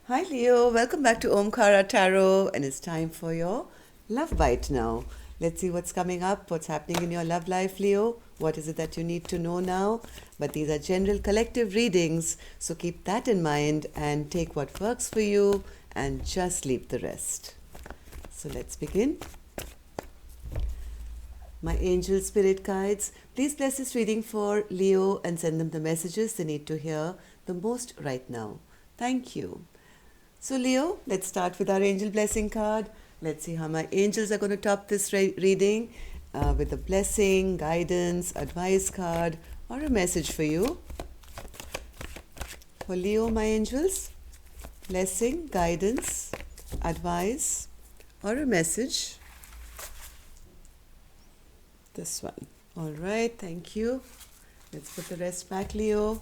Hi Leo, welcome back to Omkara Tarot, and it's time for your love bite now. Let's see what's coming up, what's happening in your love life, Leo. What is it that you need to know now? But these are general collective readings, so keep that in mind and take what works for you and just leave the rest. So let's begin. My angel spirit guides, please bless this reading for Leo and send them the messages they need to hear the most right now. Thank you. So, Leo, let's start with our angel blessing card. Let's see how my angels are going to top this reading with a blessing, guidance, advice card, or a message for you. For Leo, my angels, blessing, guidance, advice, or a message. This one. All right, thank you. Let's put the rest back, Leo.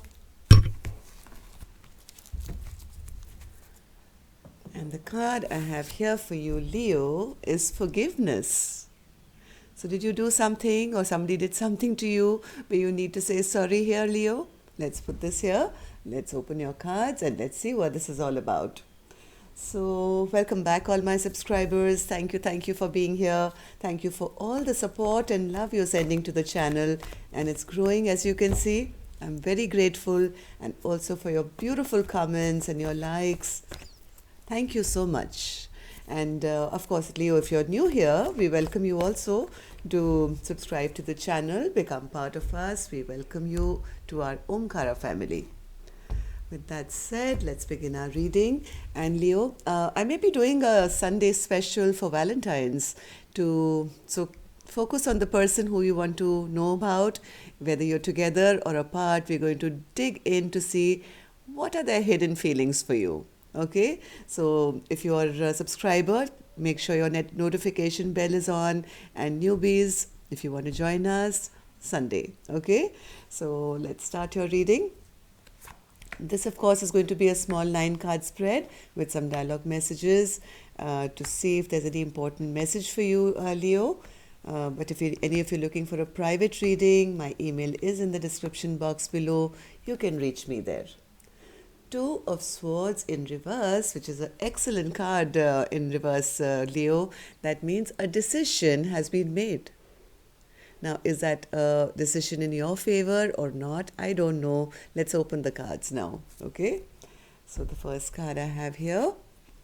And the card I have here for you, Leo, is forgiveness. So did you do something or somebody did something to you where you need to say sorry here, Leo? Let's put this here. Let's open your cards and let's see what this is all about. So welcome back all my subscribers. Thank you for being here. Thank you for all the support and love you're sending to the channel, and it's growing as you can see. I'm very grateful, and also for your beautiful comments and your likes. Thank you so much. And of course, Leo, if you're new here, we welcome you also to subscribe to the channel, become part of us. We welcome you to our Omkara family. With that said, let's begin our reading. And Leo, I may be doing a Sunday special for Valentine's to focus on the person who you want to know about, whether you're together or apart. We're going to dig in to see what are their hidden feelings for you. Okay, so if you are a subscriber, make sure your notification bell is on, and newbies, if you want to join us, Sunday. Okay, so let's start your reading. This, of course, is going to be a small 9-card spread with some dialogue messages to see if there's any important message for you, Leo. But if any of you are looking for a private reading, my email is in the description box below. You can reach me there. 2 of Swords in reverse, which is an excellent card in reverse, Leo. That means a decision has been made. Now, is that a decision in your favor or not? I don't know. Let's open the cards now, okay? So the first card I have here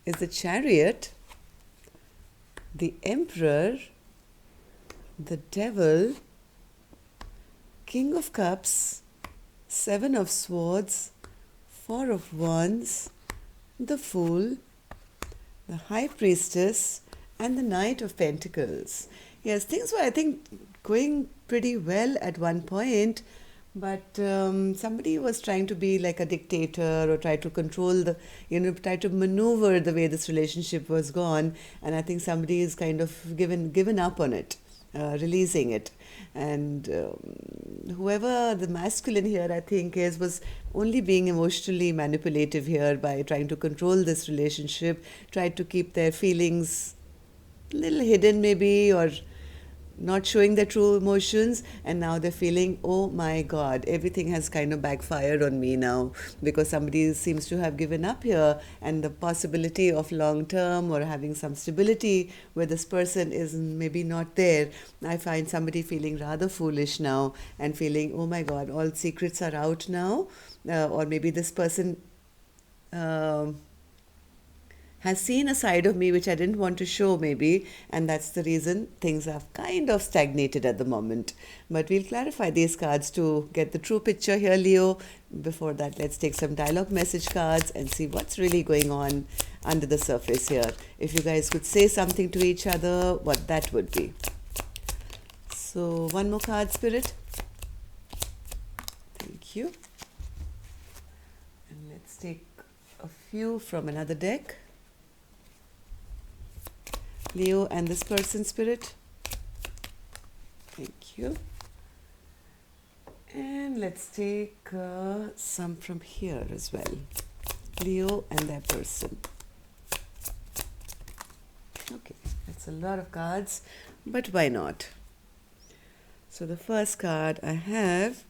is the Chariot, the Emperor, the Devil, King of Cups, 7 of Swords, 4 of Wands, the Fool, the High Priestess, and the Knight of Pentacles. Yes, things were, I think, going pretty well at one point, but somebody was trying to be like a dictator or try to control try to maneuver the way this relationship was gone, and I think somebody is kind of given up on it. Releasing it, and whoever the masculine here I think was only being emotionally manipulative here by trying to control this relationship, tried to keep their feelings a little hidden maybe, or not showing their true emotions, and now they're feeling, oh my god, everything has kind of backfired on me now because somebody seems to have given up here, and the possibility of long term or having some stability where this person is maybe not there. I find somebody feeling rather foolish now and feeling, oh my god, all secrets are out now, or maybe this person has seen a side of me which I didn't want to show maybe, and that's the reason things have kind of stagnated at the moment. But we'll clarify these cards to get the true picture here, Leo. Before that, let's take some dialogue message cards and see what's really going on under the surface here. If you guys could say something to each other, what that would be. So one more card, Spirit. Thank you. And let's take a few from another deck. Leo and this person, Spirit. Thank you. And let's take some from here as well. Leo and their person. Okay, that's a lot of cards, but why not? So the first card I have,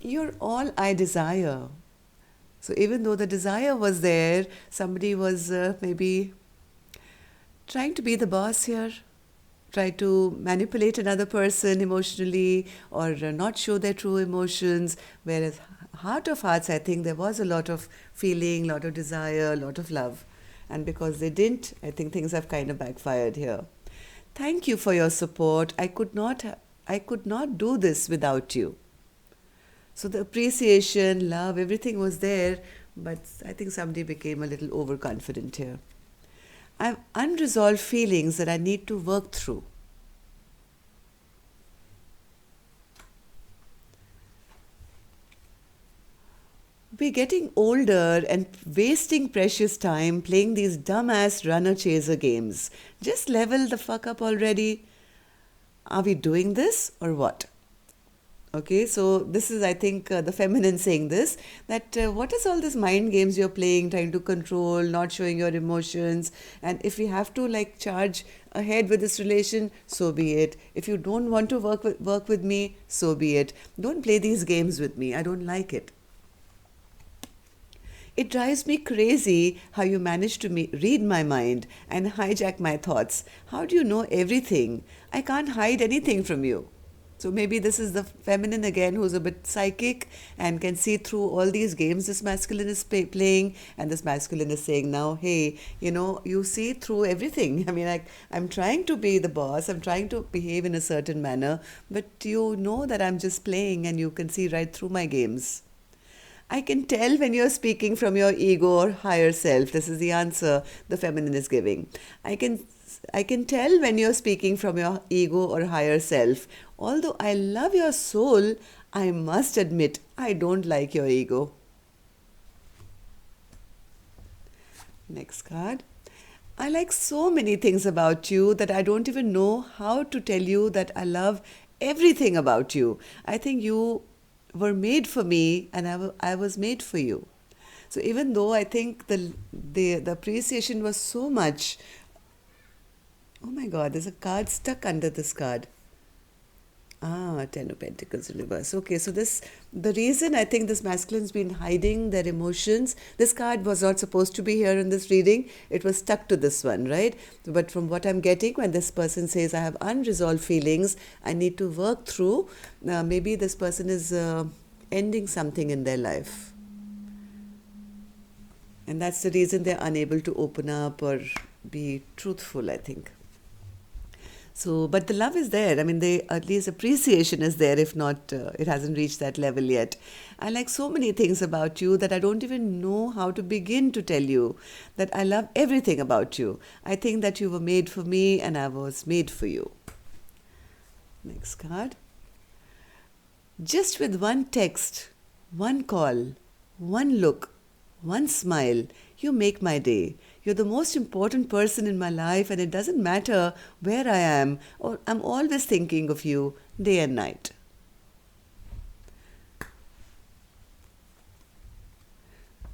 you're all I desire. So even though the desire was there, somebody was maybe trying to be the boss here, try to manipulate another person emotionally, or not show their true emotions. Whereas heart of hearts, I think there was a lot of feeling, lot of desire, lot of love. And because they didn't, I think things have kind of backfired here. Thank you for your support. I could not do this without you. So the appreciation, love, everything was there, but I think somebody became a little overconfident here. I have unresolved feelings that I need to work through. We're getting older and wasting precious time playing these dumbass runner chaser games. Just level the fuck up already. Are we doing this or what? Okay, so this is, I think, the feminine saying this, that what is all this mind games you're playing, trying to control, not showing your emotions, and if we have to like charge ahead with this relation, so be it. If you don't want to work with me, so be it. Don't play these games with me. I don't like it. It drives me crazy how you manage to read my mind and hijack my thoughts. How do you know everything? I can't hide anything from you. So maybe this is the feminine again who's a bit psychic and can see through all these games this masculine is playing, and this masculine is saying now, hey, you see through everything. I mean, I'm trying to be the boss, I'm trying to behave in a certain manner, but you know that I'm just playing and you can see right through my games. I can tell when you're speaking from your ego or higher self. This is the answer the feminine is giving. I can tell when you're speaking from your ego or higher self. Although I love your soul, I must admit I don't like your ego. Next card. I like so many things about you that I don't even know how to tell you that I love everything about you. I think you were made for me and I was made for you. So even though I think the appreciation was so much. Oh my God, there's a card stuck under this card. Ten of Pentacles in reverse. Okay, so the reason I think this masculine's been hiding their emotions, this card was not supposed to be here in this reading. It was stuck to this one, right? But from what I'm getting, when this person says, I have unresolved feelings, I need to work through, maybe this person is ending something in their life. And that's the reason they're unable to open up or be truthful, I think. So, but the love is there. I mean, at least appreciation is there, if not, it hasn't reached that level yet. I like so many things about you that I don't even know how to begin to tell you that I love everything about you. I think that you were made for me and I was made for you. Next card. Just with one text, one call, one look, one smile, you make my day. You're the most important person in my life, and it doesn't matter where I am, or I'm always thinking of you day and night.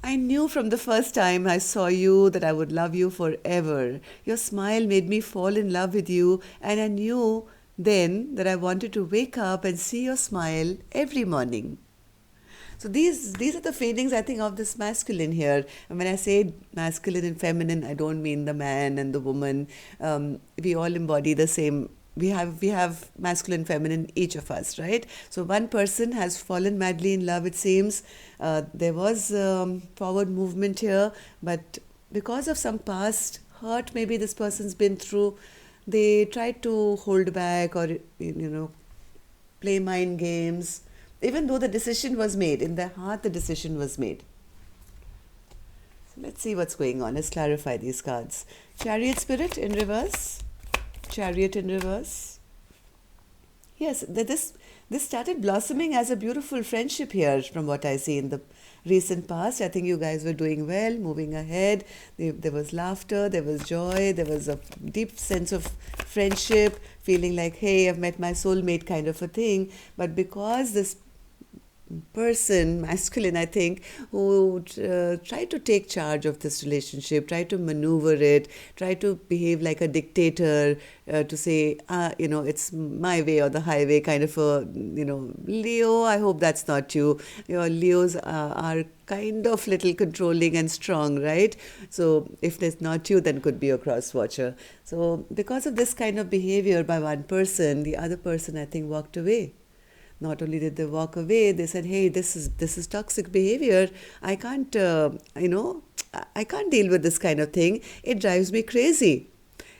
I knew from the first time I saw you that I would love you forever. Your smile made me fall in love with you, and I knew then that I wanted to wake up and see your smile every morning. So these are the feelings, I think, of this masculine here. And when I say masculine and feminine, I don't mean the man and the woman. We all embody the same. We have masculine, feminine, each of us, right? So one person has fallen madly in love, it seems. There was forward movement here, but because of some past hurt maybe this person's been through, they tried to hold back or, play mind games. Even though the decision was made, in their heart the decision was made. So let's see what's going on. Let's clarify these cards. Chariot Spirit in reverse. Chariot in reverse. Yes, this started blossoming as a beautiful friendship here from what I see in the recent past. I think you guys were doing well, moving ahead. There was laughter, there was joy, there was a deep sense of friendship, feeling like, hey, I've met my soulmate kind of a thing. But because this person, masculine, I think, who would try to take charge of this relationship, try to maneuver it, try to behave like a dictator, to say, it's my way or the highway, kind of a, Leo, I hope that's not you. Leos are kind of little controlling and strong, right? So if that's not you, then could be a cross watcher. So because of this kind of behavior by one person, the other person, I think, walked away. Not only did they walk away, they said, "Hey, this is toxic behavior. I can't, I can't deal with this kind of thing. It drives me crazy."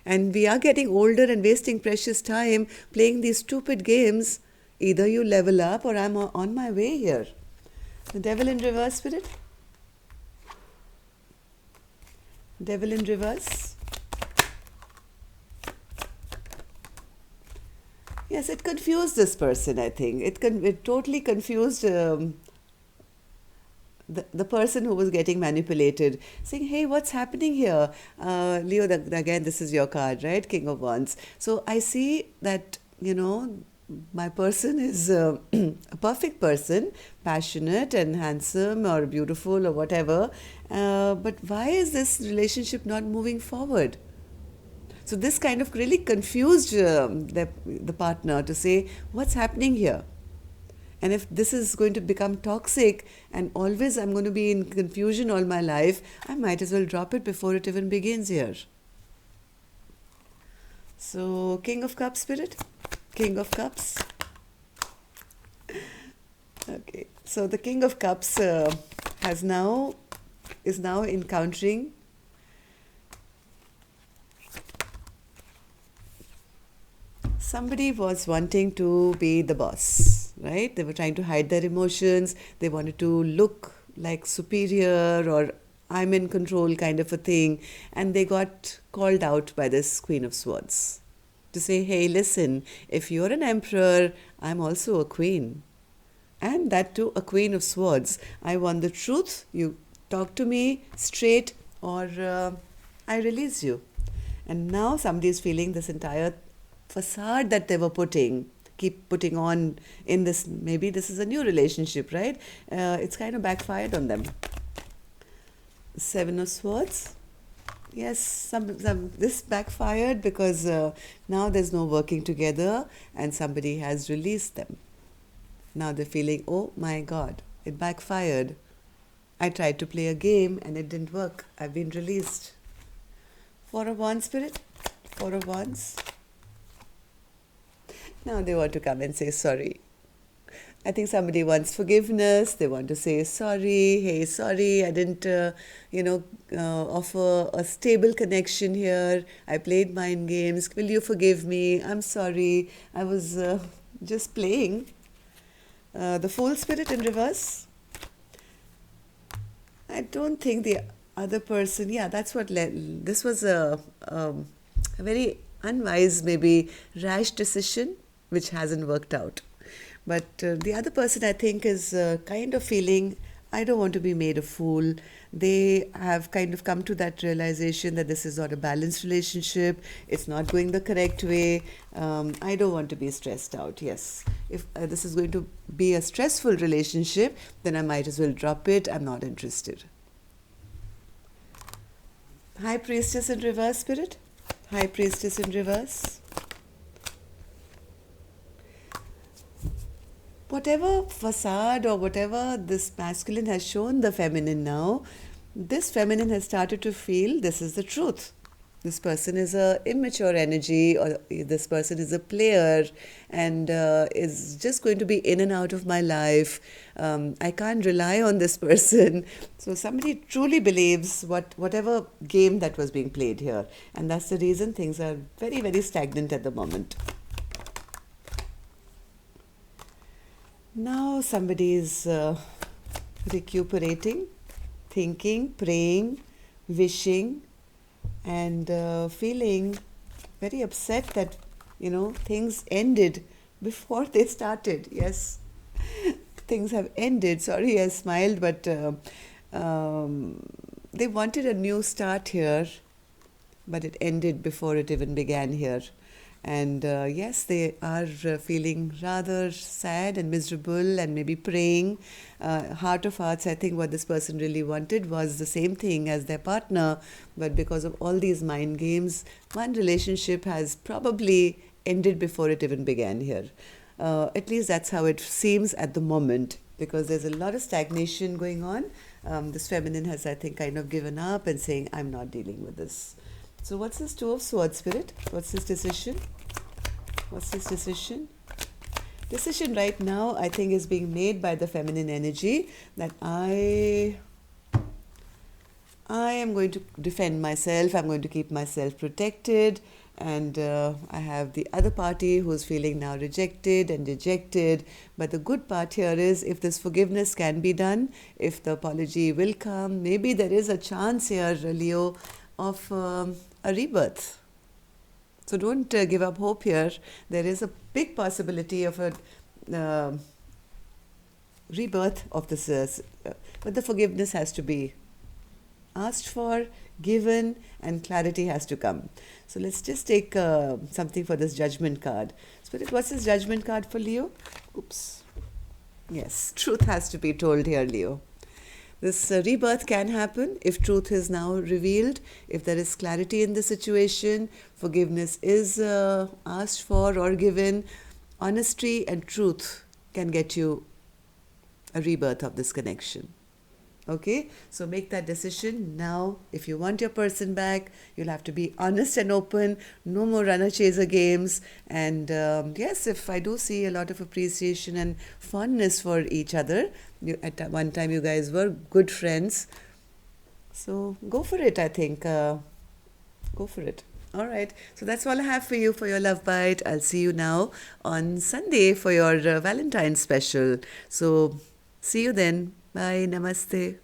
And we are getting older and wasting precious time playing these stupid games. Either you level up or I'm on my way here. The devil in reverse, spirit. Devil in reverse. Yes, it confused this person, I think. It totally confused the person who was getting manipulated, saying, "Hey, what's happening here?" Leo, again, this is your card, right? King of Wands. So I see that, my person is a perfect person, passionate and handsome or beautiful or whatever. But why is this relationship not moving forward? So this kind of really confused the partner to say, what's happening here? And if this is going to become toxic and always I'm going to be in confusion all my life, I might as well drop it before it even begins here. So King of Cups, spirit. King of Cups. Okay. So the King of Cups is now encountering somebody was wanting to be the boss, right? They were trying to hide their emotions. They wanted to look like superior or I'm in control kind of a thing. And they got called out by this Queen of Swords to say, hey, listen, if you're an emperor, I'm also a queen. And that too, a Queen of Swords. I want the truth. You talk to me straight or I release you. And now somebody is feeling this entire facade that they were keep putting on in this, maybe this is a new relationship, right? It's kind of backfired on them. Seven of Swords. Yes, this backfired because now there's no working together and somebody has released them. Now they're feeling, oh my God, it backfired. I tried to play a game and it didn't work. I've been released. Four of Wands, spirit. Four of Wands. Now they want to come and say sorry. I think somebody wants forgiveness. They want to say sorry. Hey, sorry, I didn't, offer a stable connection here. I played mind games. Will you forgive me? I'm sorry. I was just playing. The Fool, spirit in reverse. I don't think the other person, that's what this was a very unwise, maybe rash decision which hasn't worked out. But the other person, I think, is kind of feeling, I don't want to be made a fool. They have kind of come to that realization that this is not a balanced relationship. It's not going the correct way. I don't want to be stressed out. Yes. If this is going to be a stressful relationship, then I might as well drop it. I'm not interested. High Priestess in reverse, spirit. High Priestess in reverse. Whatever facade or whatever this masculine has shown the feminine now, this feminine has started to feel this is the truth. This person is a immature energy, or this person is a player and is just going to be in and out of my life. I can't rely on this person. So somebody truly believes whatever game that was being played here. And that's the reason things are very, very stagnant at the moment. Now somebody is recuperating, thinking, praying, wishing, and feeling very upset that, things ended before they started. Yes, things have ended. Sorry, I smiled, but they wanted a new start here, but it ended before it even began here. And yes, they are feeling rather sad and miserable and maybe praying. Heart of hearts, I think what this person really wanted was the same thing as their partner, but because of all these mind games, one relationship has probably ended before it even began here. At least that's how it seems at the moment, because there's a lot of stagnation going on. This feminine has, I think, kind of given up and saying, I'm not dealing with this. So what's this Two of Swords, Spirit? What's this decision? What's this decision? Decision right now, I think, is being made by the feminine energy that I am going to defend myself. I'm going to keep myself protected. And I have the other party who's feeling now rejected and dejected. But the good part here is, if this forgiveness can be done, if the apology will come, maybe there is a chance here, Leo, of a rebirth. So don't give up hope here. There is a big possibility of a rebirth of this, but the forgiveness has to be asked for, given, and clarity has to come. So let's just take something for this Judgment card. Spirit, what's this Judgment card for Leo? Oops. Yes, truth has to be told here, Leo. This rebirth can happen if truth is now revealed, if there is clarity in the situation, forgiveness is asked for or given. Honesty and truth can get you a rebirth of this connection. Okay, so make that decision now. If you want your person back, you'll have to be honest and open. No more runner chaser games. And yes, if I do see a lot of appreciation and fondness for each other, at one time you guys were good friends. So go for it, I think. Go for it. All right. So that's all I have for you for your love bite. I'll see you now on Sunday for your Valentine's special. So see you then. Bye. Namaste.